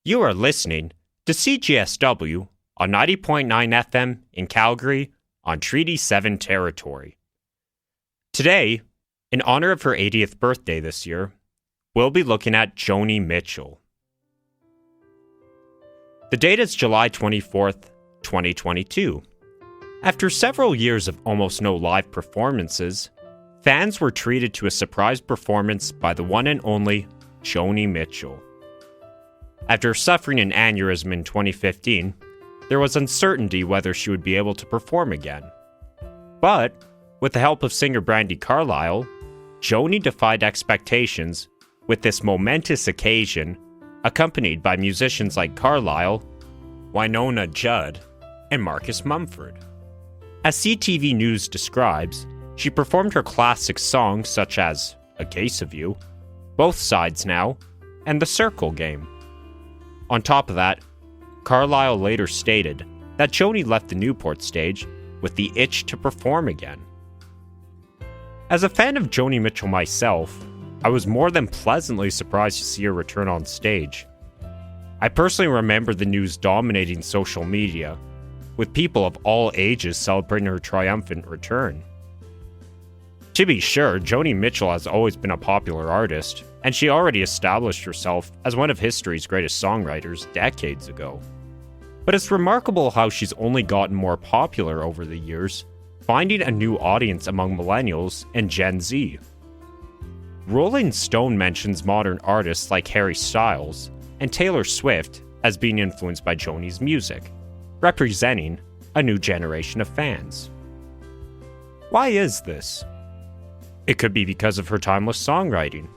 You are listening to CGSW on 90.9 FM in Calgary on Treaty 7 territory. Today, in honor of her 80th birthday this year, we'll be looking at Joni Mitchell. The date is July 24th, 2022. After several years of almost no live performances, fans were treated to a surprise performance by the one and only Joni Mitchell. After suffering an aneurysm in 2015, there was uncertainty whether she would be able to perform again. But, with the help of singer Brandi Carlile, Joni defied expectations with this momentous occasion, accompanied by musicians like Carlile, Winona Judd, and Marcus Mumford. As CTV News describes, she performed her classic songs such as A Case of You, Both Sides Now, and The Circle Game. On top of that, Carlile later stated that Joni left the Newport stage with the itch to perform again. As a fan of Joni Mitchell myself, I was more than pleasantly surprised to see her return on stage. I personally remember the news dominating social media, with people of all ages celebrating her triumphant return. To be sure, Joni Mitchell has always been a popular artist, and she already established herself as one of history's greatest songwriters decades ago. But it's remarkable how she's only gotten more popular over the years, finding a new audience among millennials and Gen Z. Rolling Stone mentions modern artists like Harry Styles and Taylor Swift as being influenced by Joni's music, representing a new generation of fans. Why is this? It could be because of her timeless songwriting.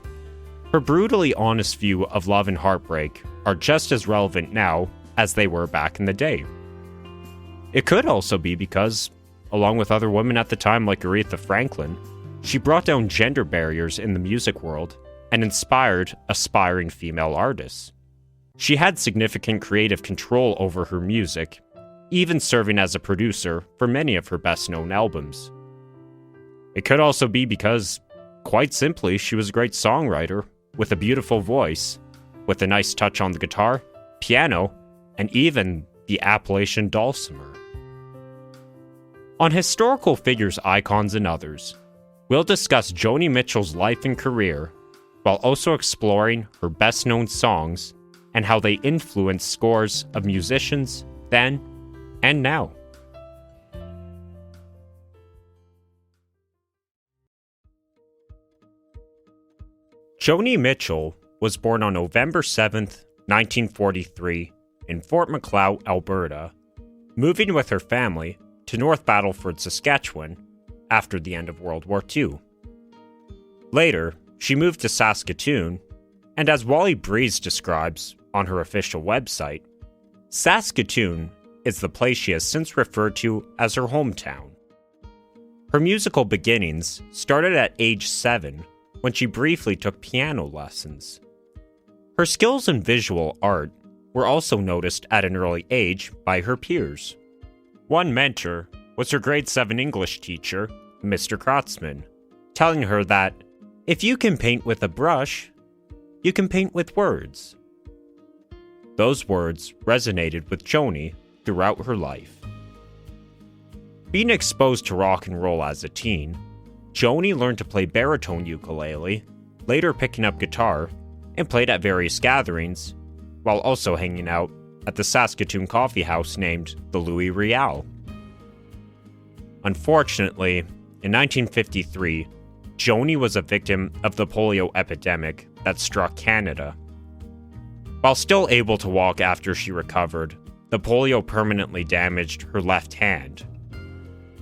Her brutally honest view of love and heartbreak are just as relevant now as they were back in the day. It could also be because, along with other women at the time like Aretha Franklin, she brought down gender barriers in the music world and inspired aspiring female artists. She had significant creative control over her music, even serving as a producer for many of her best-known albums. It could also be because, quite simply, she was a great songwriter with a beautiful voice, with a nice touch on the guitar, piano, and even the Appalachian dulcimer. On Historical Figures, Icons, and Others, we'll discuss Joni Mitchell's life and career, while also exploring her best-known songs and how they influenced scores of musicians then and now. Joni Mitchell was born on November 7th, 1943, in Fort Macleod, Alberta, moving with her family to North Battleford, Saskatchewan, after the end of World War II. Later, she moved to Saskatoon, and as Wally Breeze describes on her official website, Saskatoon is the place she has since referred to as her hometown. Her musical beginnings started at age 7 when she briefly took piano lessons. Her skills in visual art were also noticed at an early age by her peers. One mentor was her grade 7 English teacher, Mr. Kratzman, telling her that, if you can paint with a brush, you can paint with words. Those words resonated with Joni throughout her life. Being exposed to rock and roll as a teen, Joni learned to play baritone ukulele, later picking up guitar, and played at various gatherings, while also hanging out at the Saskatoon coffee house named the Louis Riel. Unfortunately, in 1953, Joni was a victim of the polio epidemic that struck Canada. While still able to walk after she recovered, the polio permanently damaged her left hand.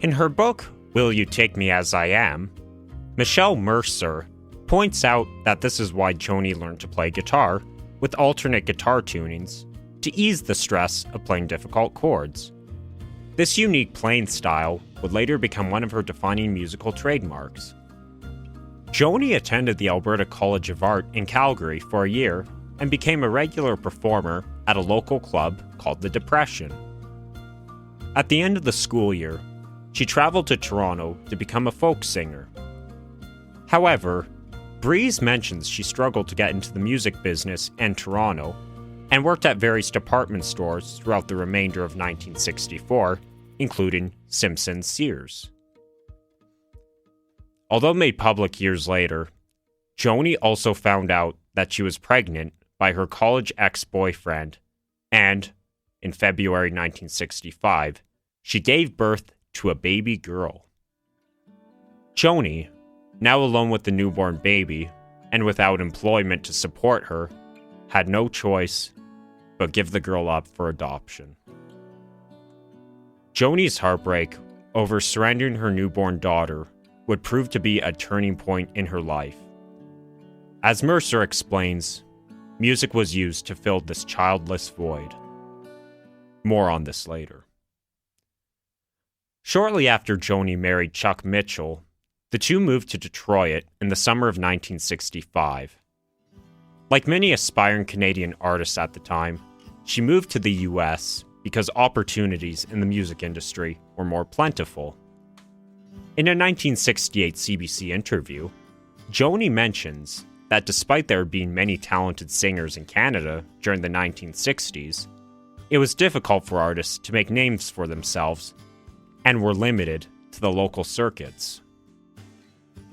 In her book, Will You Take Me As I Am, Michelle Mercer points out that this is why Joni learned to play guitar with alternate guitar tunings to ease the stress of playing difficult chords. This unique playing style would later become one of her defining musical trademarks. Joni attended the Alberta College of Art in Calgary for a year and became a regular performer at a local club called The Depression. At the end of the school year, she traveled to Toronto to become a folk singer. However, Breeze mentions she struggled to get into the music business in Toronto, and worked at various department stores throughout the remainder of 1964, including Simpson's Sears. Although made public years later, Joni also found out that she was pregnant by her college ex-boyfriend, and, in February 1965, she gave birth to a baby girl. Joni, now alone with the newborn baby, and without employment to support her, had no choice but give the girl up for adoption. Joni's heartbreak over surrendering her newborn daughter would prove to be a turning point in her life. As Mercer explains, music was used to fill this childless void. More on this later. Shortly after Joni married Chuck Mitchell, the two moved to Detroit in the summer of 1965. Like many aspiring Canadian artists at the time, she moved to the US because opportunities in the music industry were more plentiful. In a 1968 CBC interview, Joni mentions that despite there being many talented singers in Canada during the 1960s, it was difficult for artists to make names for themselves and were limited to the local circuits.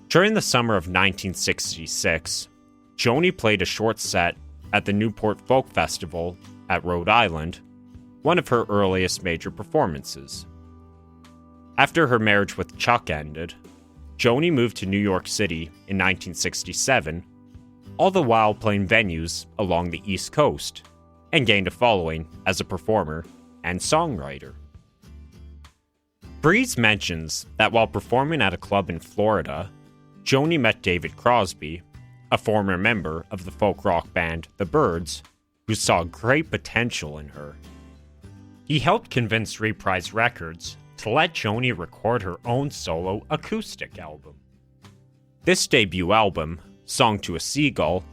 During the summer of 1966, Joni played a short set at the Newport Folk Festival at Rhode Island, one of her earliest major performances. After her marriage with Chuck ended, Joni moved to New York City in 1967, all the while playing venues along the East Coast, and gained a following as a performer and songwriter. Breeze mentions that while performing at a club in Florida, Joni met David Crosby, a former member of the folk rock band The Byrds, who saw great potential in her. He helped convince Reprise Records to let Joni record her own solo acoustic album. This debut album, Song to a Seagull,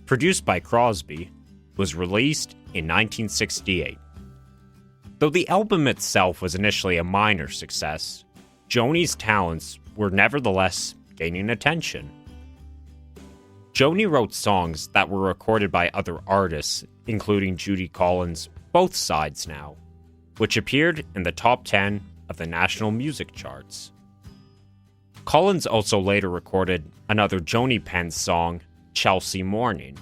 produced by Crosby, was released in 1968. Though the album itself was initially a minor success, Joni's talents were nevertheless gaining attention. Joni wrote songs that were recorded by other artists, including Judy Collins' Both Sides Now, which appeared in the top 10 of the national music charts. Collins also later recorded another Joni penned song, Chelsea Morning.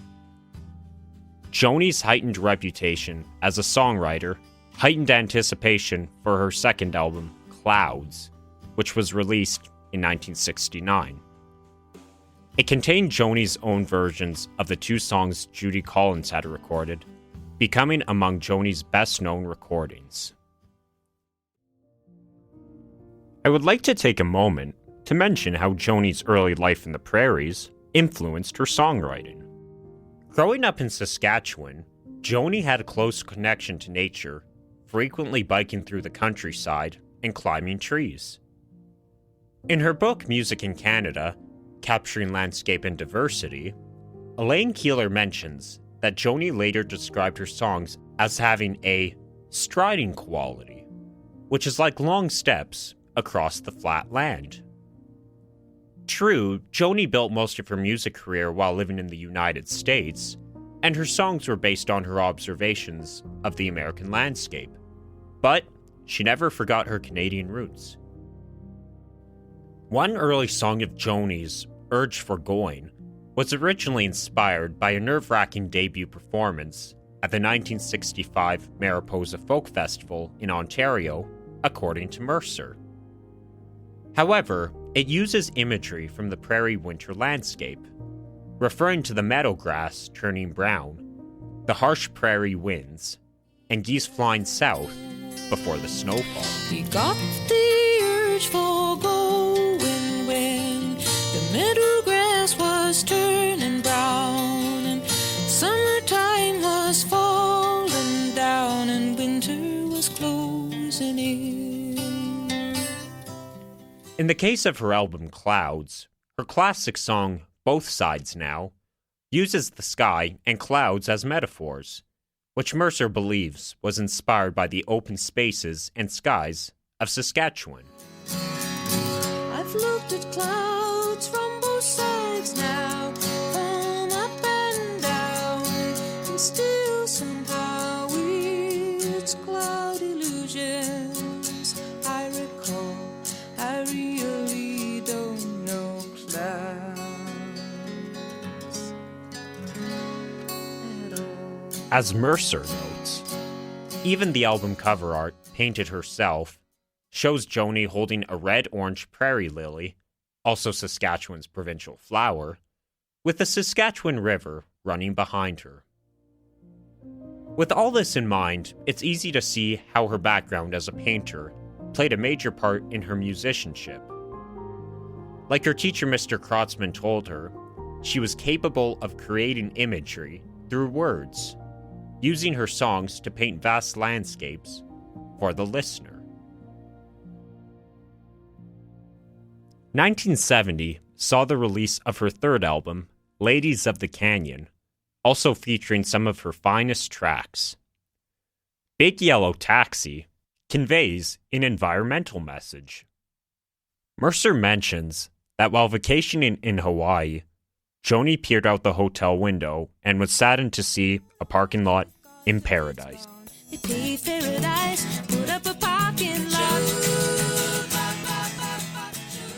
Joni's heightened reputation as a songwriter heightened anticipation for her second album, Clouds, which was released in 1969. It contained Joni's own versions of the two songs Judy Collins had recorded, becoming among Joni's best-known recordings. I would like to take a moment to mention how Joni's early life in the prairies influenced her songwriting. Growing up in Saskatchewan, Joni had a close connection to nature, frequently biking through the countryside and climbing trees. In her book Music in Canada, Capturing Landscape and Diversity, Elaine Keeler mentions that Joni later described her songs as having a striding quality, which is like long steps across the flat land. True, Joni built most of her music career while living in the United States, and her songs were based on her observations of the American landscape. But she never forgot her Canadian roots. One early song of Joni's, Urge for Going, was originally inspired by a nerve-wracking debut performance at the 1965 Mariposa Folk Festival in Ontario, according to Mercer. However, it uses imagery from the prairie winter landscape, referring to the meadow grass turning brown, the harsh prairie winds, and geese flying south before the snowfall. He got the urge for going when the meadow grass was turning brown and summertime was falling down and winter was closing in. In the case of her album Clouds, her classic song Both Sides Now uses the sky and clouds as metaphors, which Mercer believes was inspired by the open spaces and skies of Saskatchewan. I've looked at clouds from both sides now, from up and down, and still somehow As Mercer notes, even the album cover art, painted herself, shows Joni holding a red-orange prairie lily, also Saskatchewan's provincial flower, with the Saskatchewan River running behind her. With all this in mind, it's easy to see how her background as a painter played a major part in her musicianship. Like her teacher Mr. Kreutzmann told her, she was capable of creating imagery through words, using her songs to paint vast landscapes for the listener. 1970 saw the release of her third album, Ladies of the Canyon, also featuring some of her finest tracks. Big Yellow Taxi conveys an environmental message. Mercer mentions that while vacationing in Hawaii, Joni peered out the hotel window and was saddened to see a parking lot in paradise.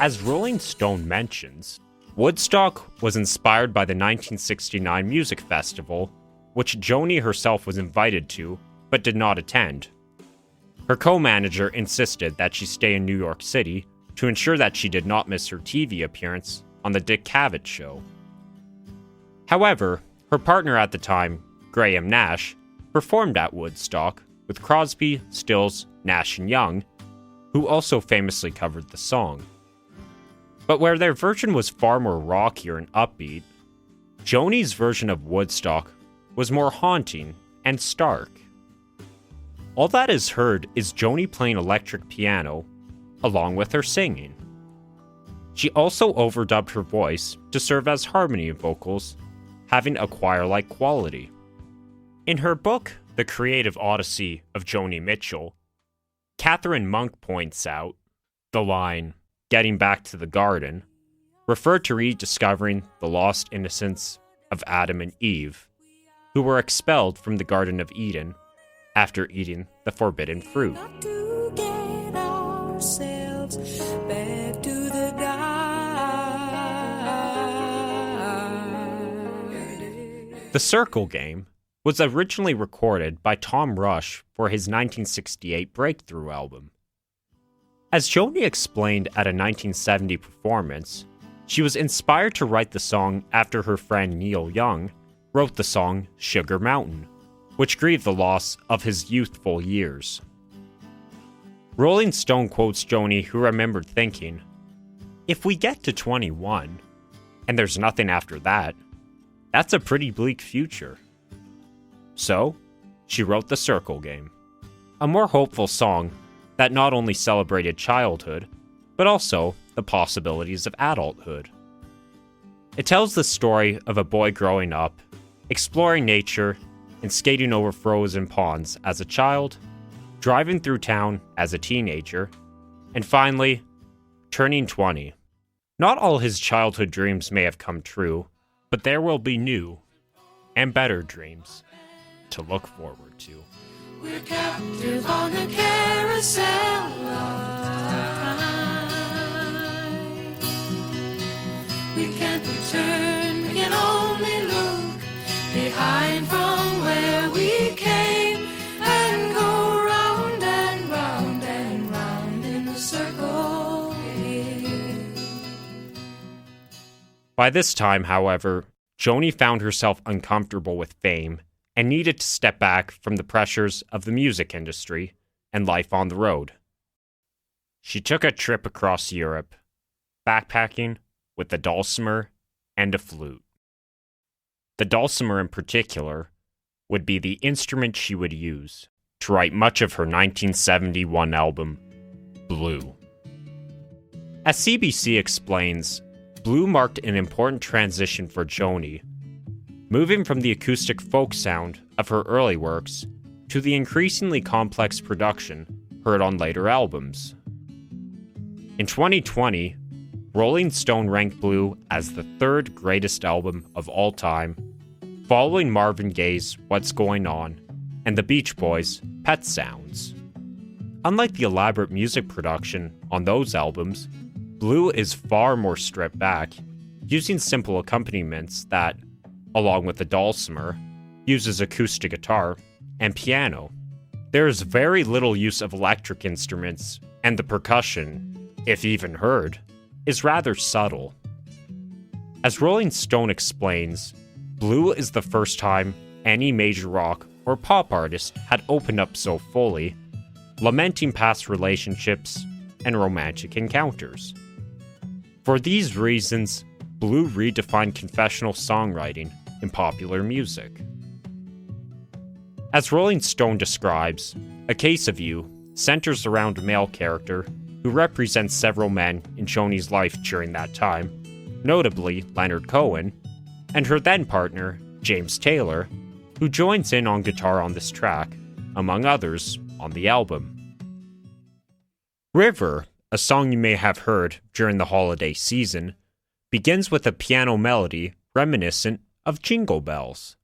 As Rolling Stone mentions, Woodstock was inspired by the 1969 music festival, which Joni herself was invited to, but did not attend. Her co-manager insisted that she stay in New York City to ensure that she did not miss her TV appearance on The Dick Cavett Show. However, her partner at the time, Graham Nash, performed at Woodstock with Crosby, Stills, Nash and Young, who also famously covered the song. But where their version was far more rockier and upbeat, Joni's version of Woodstock was more haunting and stark. All that is heard is Joni playing electric piano, along with her singing. She also overdubbed her voice to serve as harmony vocals, having a choir-like quality. In her book, The Creative Odyssey of Joni Mitchell, Catherine Monk points out the line, "Getting back to the garden," referred to rediscovering the lost innocence of Adam and Eve, who were expelled from the Garden of Eden after eating the forbidden fruit. The Circle Game was originally recorded by Tom Rush for his 1968 Breakthrough album. As Joni explained at a 1970 performance, she was inspired to write the song after her friend Neil Young wrote the song Sugar Mountain, which grieved the loss of his youthful years. Rolling Stone quotes Joni, who remembered thinking, "If we get to 21, and there's nothing after that, that's a pretty bleak future." So, she wrote The Circle Game, a more hopeful song that not only celebrated childhood, but also the possibilities of adulthood. It tells the story of a boy growing up, exploring nature, and skating over frozen ponds as a child, driving through town as a teenager, and finally, turning 20. Not all his childhood dreams may have come true, but there will be new and better dreams to look forward to. We're captive on the carousel of time. We can't return, we can only look behind from where we came and go round and round and round in a circle here. By this time, however, Joni found herself uncomfortable with fame and needed to step back from the pressures of the music industry and life on the road. She took a trip across Europe, backpacking with a dulcimer and a flute. The dulcimer in particular would be the instrument she would use to write much of her 1971 album, Blue. As CBC explains, Blue marked an important transition for Joni, moving from the acoustic folk sound of her early works to the increasingly complex production heard on later albums. In 2020, Rolling Stone ranked Blue as the third greatest album of all time, following Marvin Gaye's What's Going On and the Beach Boys' Pet Sounds. Unlike the elaborate music production on those albums, Blue is far more stripped back, using simple accompaniments that, along with the dulcimer, uses acoustic guitar and piano. There is very little use of electric instruments, and the percussion, if even heard, is rather subtle. As Rolling Stone explains, Blue is the first time any major rock or pop artist had opened up so fully, lamenting past relationships and romantic encounters. For these reasons, Blue redefined confessional songwriting in popular music. As Rolling Stone describes, A Case of You centers around a male character who represents several men in Joni's life during that time, notably Leonard Cohen, and her then partner, James Taylor, who joins in on guitar on this track, among others, on the album. River, a song you may have heard during the holiday season, begins with a piano melody reminiscent of Jingle Bells.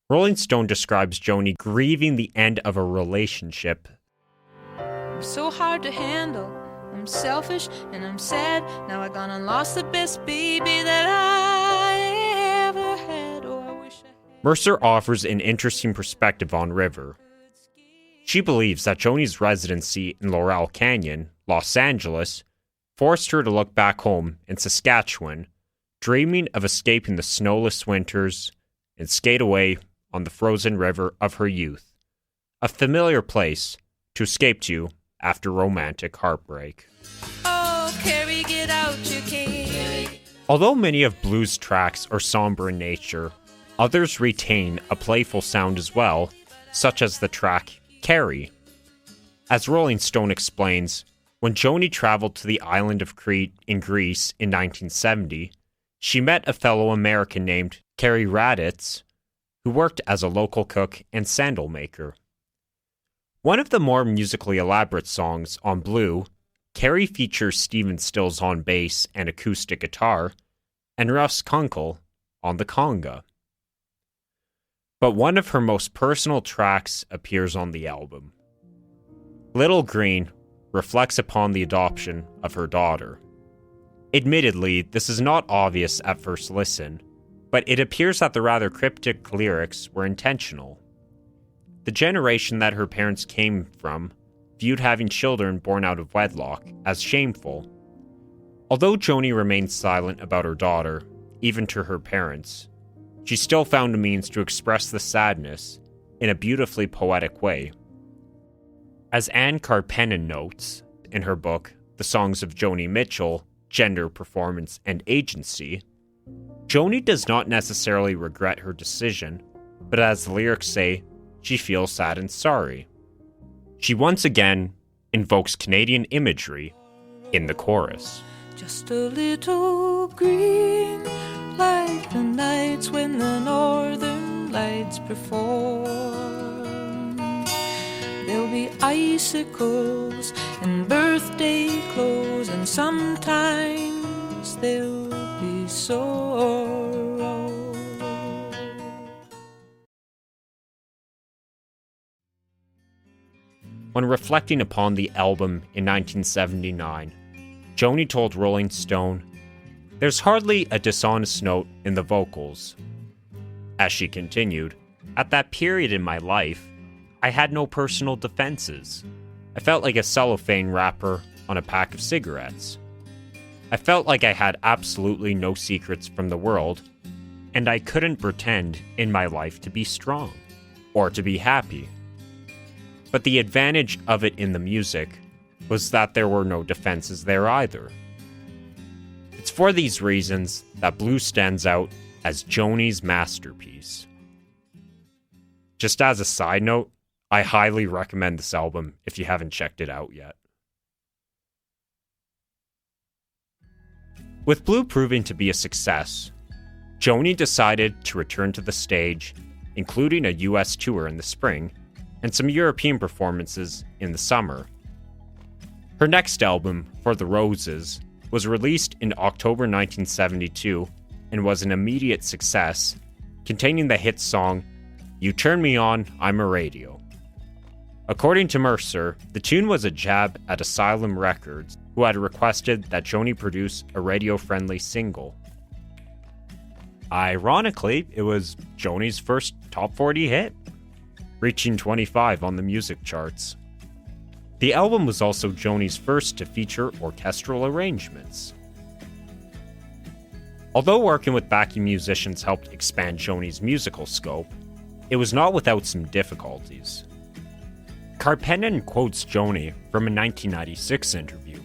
Rolling Stone describes Joni grieving the end of a relationship. I'm so hard to handle. I'm selfish and I'm sad. Now I gone and lost the best baby that I ever had. Oh, I wish I had. Mercer offers an interesting perspective on River. She believes that Joni's residency in Laurel Canyon, Los Angeles, forced her to look back home in Saskatchewan, dreaming of escaping the snowless winters and skate away on the frozen river of her youth, a familiar place to escape to after romantic heartbreak. Oh, Carrie, get out your cane. Although many of Blue's tracks are somber in nature, others retain a playful sound as well, such as the track Carrie. As Rolling Stone explains, when Joni traveled to the island of Crete in Greece in 1970, she met a fellow American named Carrie Raditz, who worked as a local cook and sandal maker. One of the more musically elaborate songs on Blue, Carrie features Stephen Stills on bass and acoustic guitar, and Russ Kunkel on the conga. But one of her most personal tracks appears on the album. Little Green reflects upon the adoption of her daughter. Admittedly, this is not obvious at first listen, but it appears that the rather cryptic lyrics were intentional. The generation that her parents came from viewed having children born out of wedlock as shameful. Although Joni remained silent about her daughter, even to her parents, she still found a means to express the sadness in a beautifully poetic way. As Anne Karpenin notes in her book, The Songs of Joni Mitchell, Gender, Performance, and Agency, Joni does not necessarily regret her decision, but as the lyrics say, she feels sad and sorry. She once again invokes Canadian imagery in the chorus. Just a little green, like the nights when the northern lights perform. There'll be icicles and birthday clothes, and sometimes there'll be sorrow. When reflecting upon the album in 1979, Joni told Rolling Stone, "There's hardly a dishonest note in the vocals." As she continued, "At that period in my life, I had no personal defenses. I felt like a cellophane wrapper on a pack of cigarettes. I felt like I had absolutely no secrets from the world, and I couldn't pretend in my life to be strong or to be happy. But the advantage of it in the music was that there were no defenses there either. It's for these reasons that Blue stands out as Joni's masterpiece." Just as a side note, I highly recommend this album if you haven't checked it out yet. With Blue proving to be a success, Joni decided to return to the stage, including a US tour in the spring and some European performances in the summer. Her next album, For the Roses, was released in October 1972 and was an immediate success, containing the hit song, You Turn Me On, I'm a Radio. According to Mercer, the tune was a jab at Asylum Records, who had requested that Joni produce a radio-friendly single. Ironically, it was Joni's first top 40 hit, reaching 25 on the music charts. The album was also Joni's first to feature orchestral arrangements. Although working with backing musicians helped expand Joni's musical scope, it was not without some difficulties. Karppinen quotes Joni from a 1996 interview.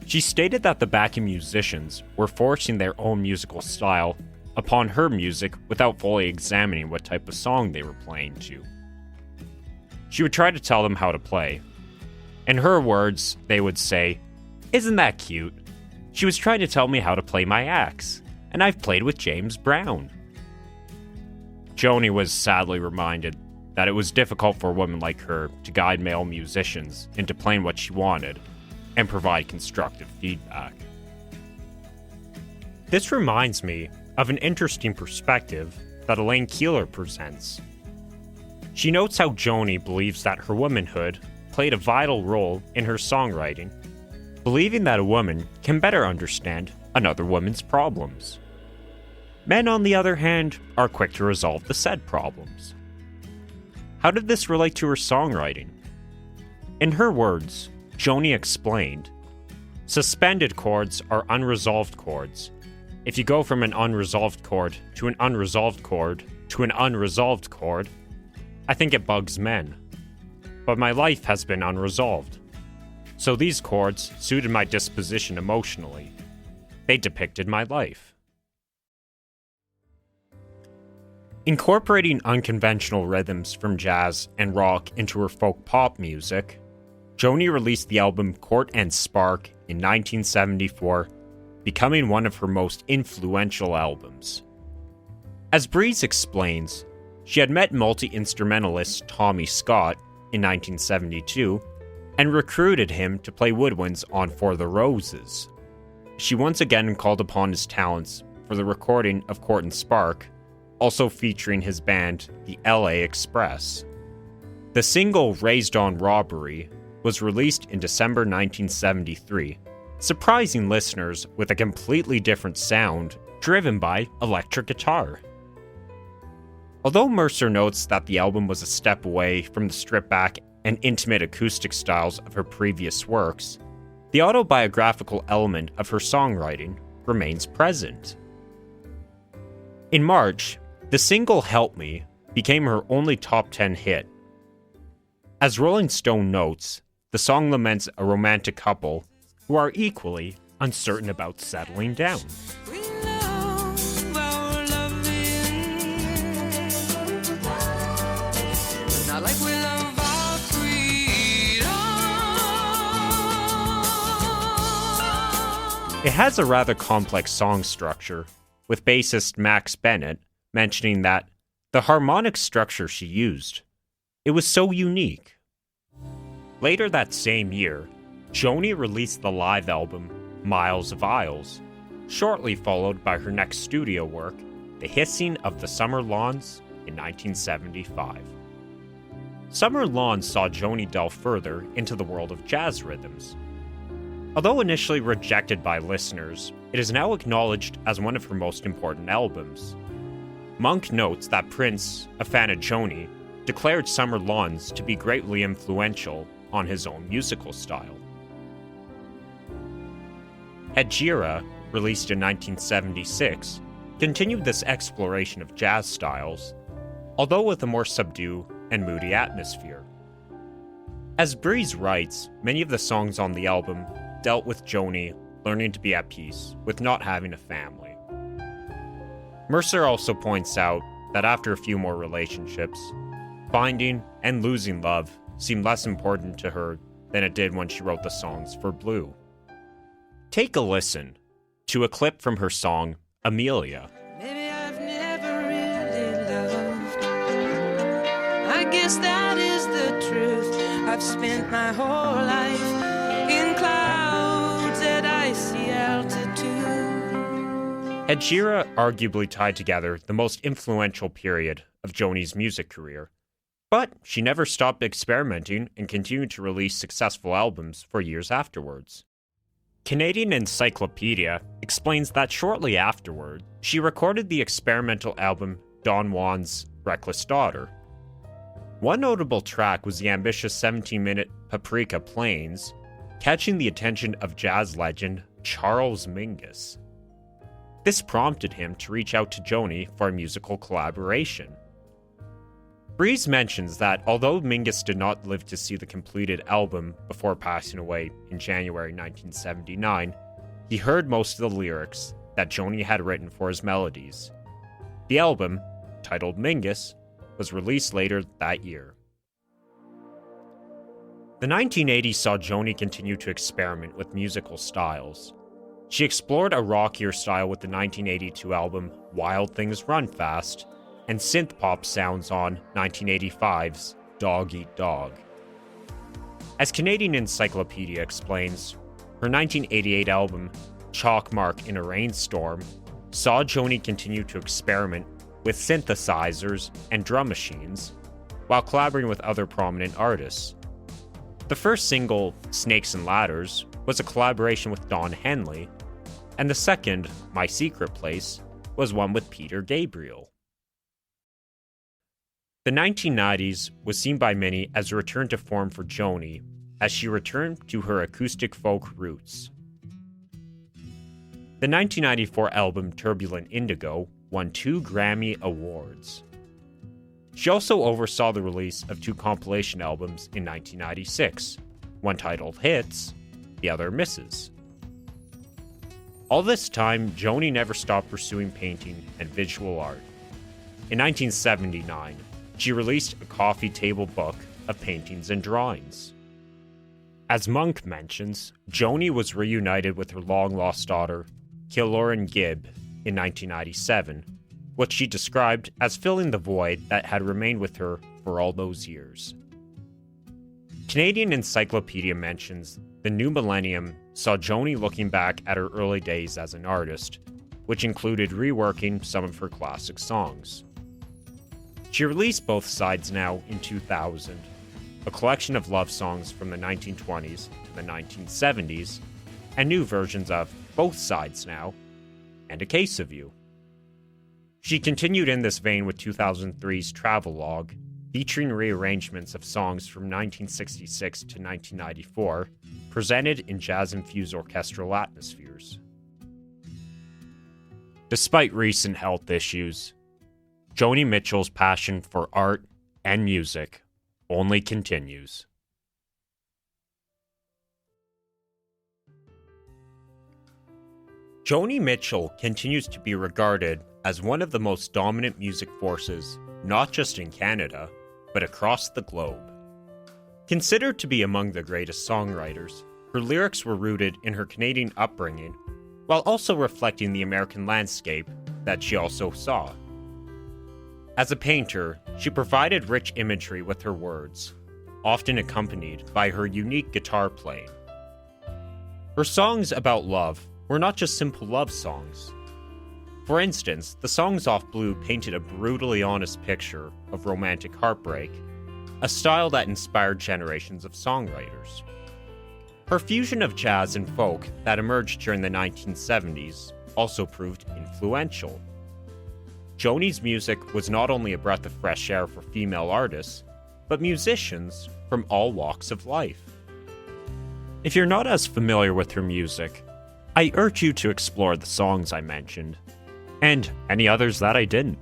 She stated that the backing musicians were forcing their own musical style upon her music without fully examining what type of song they were playing to. She would try to tell them how to play. In her words, they would say, "Isn't that cute? She was trying to tell me how to play my axe, and I've played with James Brown." Joni was sadly reminded that it was difficult for a woman like her to guide male musicians into playing what she wanted and provide constructive feedback. This reminds me of an interesting perspective that Elaine Keeler presents. She notes how Joni believes that her womanhood played a vital role in her songwriting, believing that a woman can better understand another woman's problems. Men, on the other hand, are quick to resolve the said problems. How did this relate to her songwriting? In her words, Joni explained, "Suspended chords are unresolved chords. If you go from an unresolved chord to an unresolved chord to an unresolved chord, I think it bugs men. But my life has been unresolved. So these chords suited my disposition emotionally. They depicted my life." Incorporating unconventional rhythms from jazz and rock into her folk pop music, Joni released the album Court and Spark in 1974, becoming one of her most influential albums. As Breeze explains, she had met multi-instrumentalist Tommy Scott in 1972 and recruited him to play woodwinds on For the Roses. She once again called upon his talents for the recording of Court and Spark, also featuring his band, the LA Express. The single Raised on Robbery was released in December 1973, surprising listeners with a completely different sound driven by electric guitar. Although Mercer notes that the album was a step away from the stripped-back and intimate acoustic styles of her previous works, the autobiographical element of her songwriting remains present. In March, the single Help Me became her only top 10 hit. As Rolling Stone notes, the song laments a romantic couple who are equally uncertain about settling down. It has a rather complex song structure, with bassist Max Bennett mentioning that the harmonic structure she used, it was so unique. Later that same year, Joni released the live album Miles of Aisles, shortly followed by her next studio work, The Hissing of the Summer Lawns, in 1975. Summer Lawns saw Joni delve further into the world of jazz rhythms. Although initially rejected by listeners, it is now acknowledged as one of her most important albums. Monk notes that Prince, a fan of Joni, declared Summer Lawns to be greatly influential on his own musical style. Hedjira, released in 1976, continued this exploration of jazz styles, although with a more subdued and moody atmosphere. As Breeze writes, many of the songs on the album dealt with Joni learning to be at peace with not having a family. Mercer also points out that after a few more relationships, finding and losing love seemed less important to her than it did when she wrote the songs for Blue. Take a listen to a clip from her song, Amelia. Maybe I've never really loved. I guess that is the truth. I've spent my whole life in clouds at icy altitude. Hedjira arguably tied together the most influential period of Joni's music career, but she never stopped experimenting and continued to release successful albums for years afterwards. Canadian Encyclopedia explains that shortly afterward, she recorded the experimental album Don Juan's Reckless Daughter. One notable track was the ambitious 17-minute Paprika Plains, catching the attention of jazz legend Charles Mingus. This prompted him to reach out to Joni for a musical collaboration. Breeze mentions that although Mingus did not live to see the completed album before passing away in January 1979, he heard most of the lyrics that Joni had written for his melodies. The album, titled Mingus, was released later that year. The 1980s saw Joni continue to experiment with musical styles. She explored a rockier style with the 1982 album Wild Things Run Fast, and synth-pop sounds on 1985's Dog Eat Dog. As Canadian Encyclopedia explains, her 1988 album Chalk Mark in a Rainstorm saw Joni continue to experiment with synthesizers and drum machines, while collaborating with other prominent artists. The first single, Snakes and Ladders, was a collaboration with Don Henley, and the second, My Secret Place, was one with Peter Gabriel. The 1990s was seen by many as a return to form for Joni, as she returned to her acoustic folk roots. The 1994 album Turbulent Indigo won 2 Grammy Awards. She also oversaw the release of 2 compilation albums in 1996, one titled Hits, the other Misses. All this time, Joni never stopped pursuing painting and visual art. In 1979, she released a coffee table book of paintings and drawings. As Monk mentions, Joni was reunited with her long-lost daughter, Killorn Gibb, in 1997, which she described as filling the void that had remained with her for all those years. Canadian Encyclopedia mentions the new millennium saw Joni looking back at her early days as an artist, which included reworking some of her classic songs. She released Both Sides Now in 2000, a collection of love songs from the 1920s to the 1970s, and new versions of Both Sides Now and A Case of You. She continued in this vein with 2003's Travelogue, featuring rearrangements of songs from 1966 to 1994, presented in jazz-infused orchestral atmospheres. Despite recent health issues, Joni Mitchell's passion for art and music only continues. Joni Mitchell continues to be regarded as one of the most dominant music forces, not just in Canada, but across the globe. Considered to be among the greatest songwriters, her lyrics were rooted in her Canadian upbringing, while also reflecting the American landscape that she also saw. As a painter, she provided rich imagery with her words, often accompanied by her unique guitar playing. Her songs about love were not just simple love songs. For instance, the songs Off Blue painted a brutally honest picture of romantic heartbreak, a style that inspired generations of songwriters. Her fusion of jazz and folk that emerged during the 1970s also proved influential. Joni's music was not only a breath of fresh air for female artists, but musicians from all walks of life. If you're not as familiar with her music, I urge you to explore the songs I mentioned, and any others that I didn't.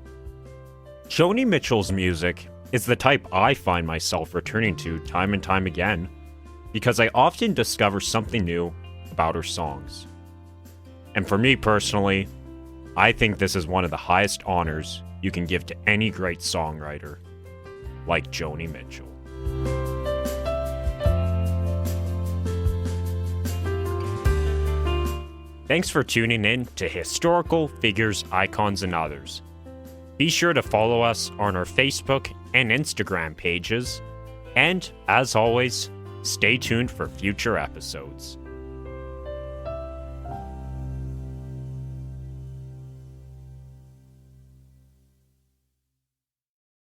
Joni Mitchell's music is the type I find myself returning to time and time again, because I often discover something new about her songs. And for me personally, I think this is one of the highest honors you can give to any great songwriter, like Joni Mitchell. Thanks for tuning in to Historical Figures, Icons, and Others. Be sure to follow us on our Facebook and Instagram pages, and as always, stay tuned for future episodes.